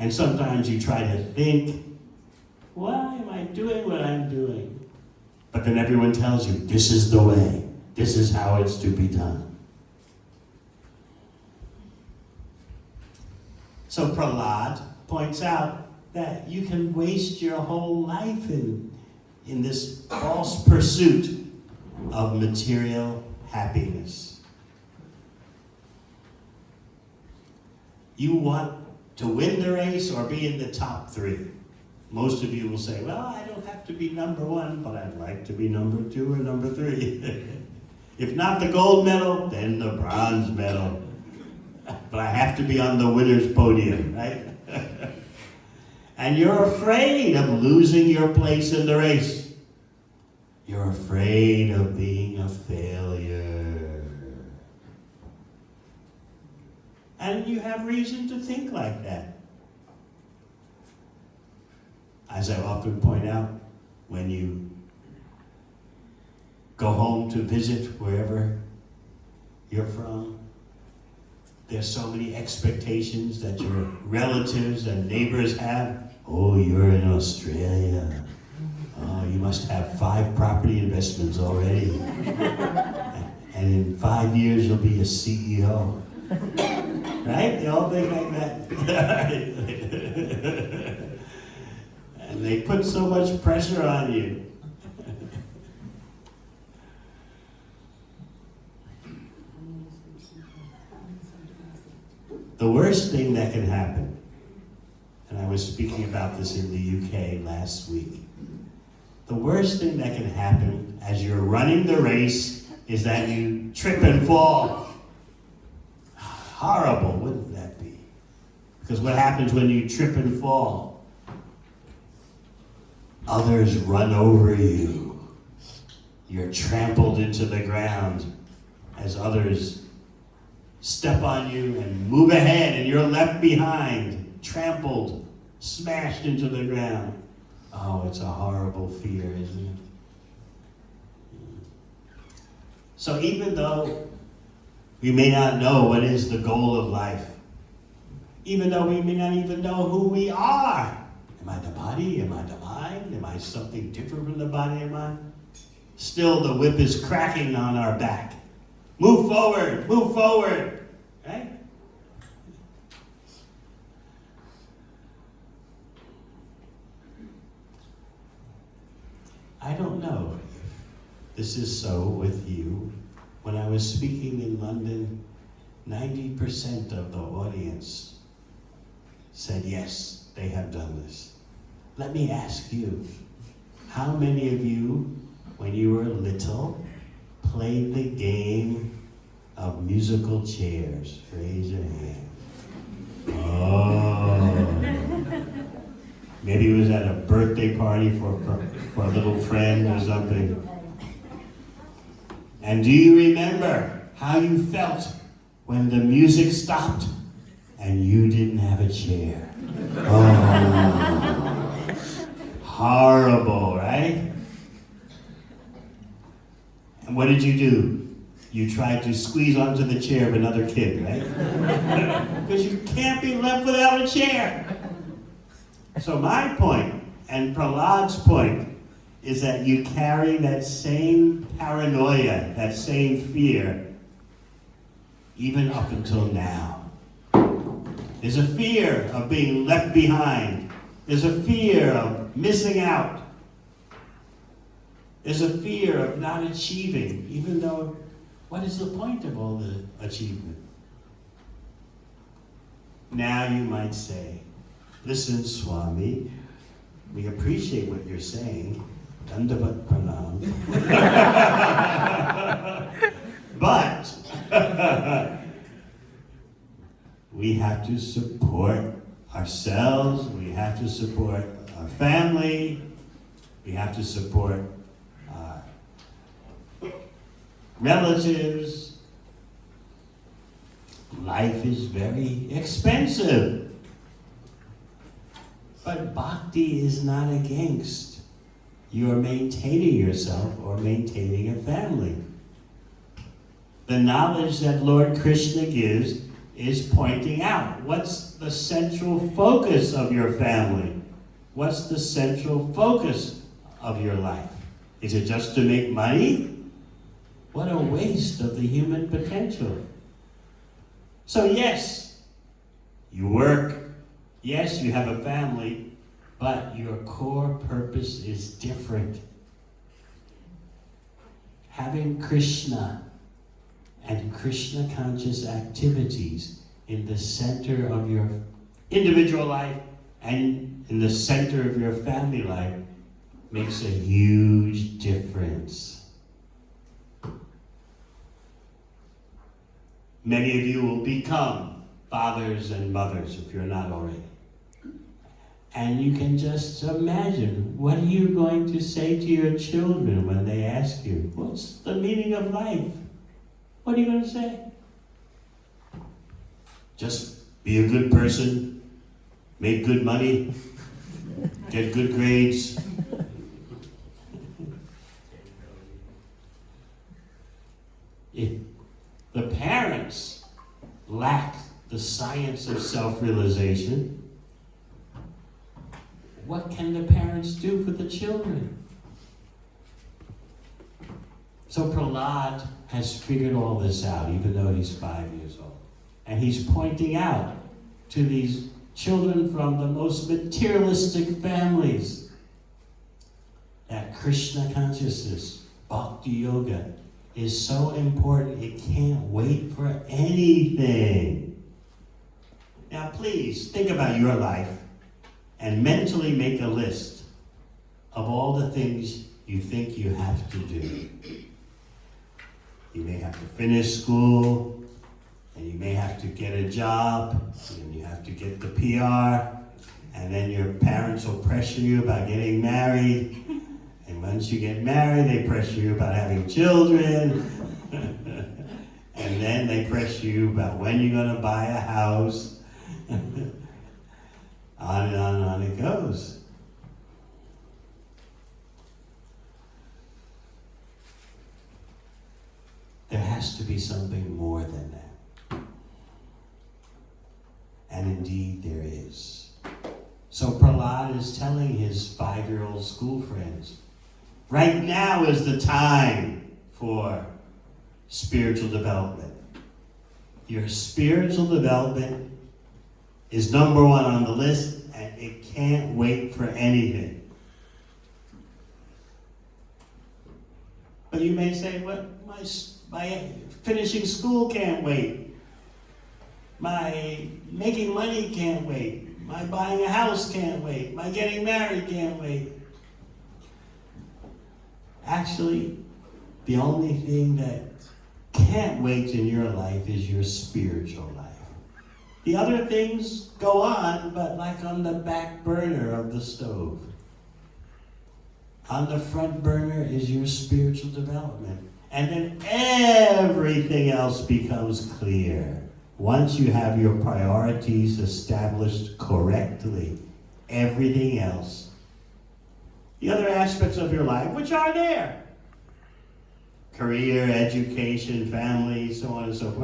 And sometimes you try to think, why am I doing what I'm doing? But then everyone tells you, this is the way. This is how it's to be done. So Prahlad points out that you can waste your whole life in this false pursuit of material happiness. You want to win the race or be in the top 3. Most of you will say, well, I don't have to be number 1, but I'd like to be number 2 or number 3. If not the gold medal, then the bronze medal. But I have to be on the winner's podium, right? And you're afraid of losing your place in the race. You're afraid of being a failure. And you have reason to think like that. As I often point out, when you go home to visit wherever you're from, there's so many expectations that your relatives and neighbors have. Oh, you're in Australia. Oh, you must have 5 property investments already. And in 5 years, you'll be a CEO. Right? They all think like that. And they put so much pressure on you. The worst thing that can happen, and I was speaking about this in the UK last week, the worst thing that can happen as you're running the race is that you trip and fall. Horrible, wouldn't that be? Because what happens when you trip and fall? Others run over you. You're trampled into the ground as others step on you and move ahead, and you're left behind, trampled, smashed into the ground. Oh, it's a horrible fear, isn't it? So even though we may not know what is the goal of life, even though we may not even know who we are, am I the body? Am I the mind? Am I something different from the body and mind? Still, the whip is cracking on our back. Move forward, right? I don't know if this is so with you. When I was speaking in London, 90% of the audience said yes, they have done this. Let me ask you, how many of you, when you were little, played the game of musical chairs? Raise your hand. Oh. Maybe it was at a birthday party for a little friend or something. And do you remember how you felt when the music stopped and you didn't have a chair? Oh. Horrible, right? And what did you do? You tried to squeeze onto the chair of another kid, right? Because you can't be left without a chair. So my point, and Prahlad's point, is that you carry that same paranoia, that same fear, even up until now. There's a fear of being left behind. There's a fear of missing out. There's a fear of not achieving, even though, what is the point of all the achievement? Now you might say, listen, Swami, we appreciate what you're saying. Dandavat pranam. But we have to support ourselves, we have to support our family, we have to support relatives. Life is very expensive. But bhakti is not against you are maintaining yourself or maintaining a family. The knowledge that Lord Krishna gives is pointing out what's the central focus of your family? What's the central focus of your life? Is it just to make money? What a waste of the human potential. So yes, you work. Yes, you have a family, but your core purpose is different. Having Krishna and Krishna conscious activities in the center of your individual life and in the center of your family life makes a huge difference. Many of you will become fathers and mothers if you're not already. And you can just imagine, what are you going to say to your children when they ask you, what's the meaning of life? What are you going to say? Just be a good person, make good money, get good grades. If the parents lack the science of self-realization, what can the parents do for the children? So Prahlad has figured all this out, even though he's 5 years old. And he's pointing out to these children from the most materialistic families that Krishna consciousness, Bhakti Yoga, is so important it can't wait for anything. Now please, think about your life and mentally make a list of all the things you think you have to do. You may have to finish school, and you may have to get a job, and you have to get the PR, and then your parents will pressure you about getting married, and once you get married, they pressure you about having children, and then they pressure you about when you're going to buy a house. On and on and on it goes. There has to be something more than that. And indeed there is. So Prahlad is telling his 5-year-old school friends, right now is the time for spiritual development. Your spiritual development is number one on the list, and it can't wait for anything. But you may say, well, my finishing school can't wait. My making money can't wait. My buying a house can't wait. My getting married can't wait. Actually, the only thing that can't wait in your life is your spiritual life. The other things go on, but like on the back burner of the stove. On the front burner is your spiritual development. And then everything else becomes clear. Once you have your priorities established correctly, everything else, the other aspects of your life, which are there, career, education, family, so on and so forth,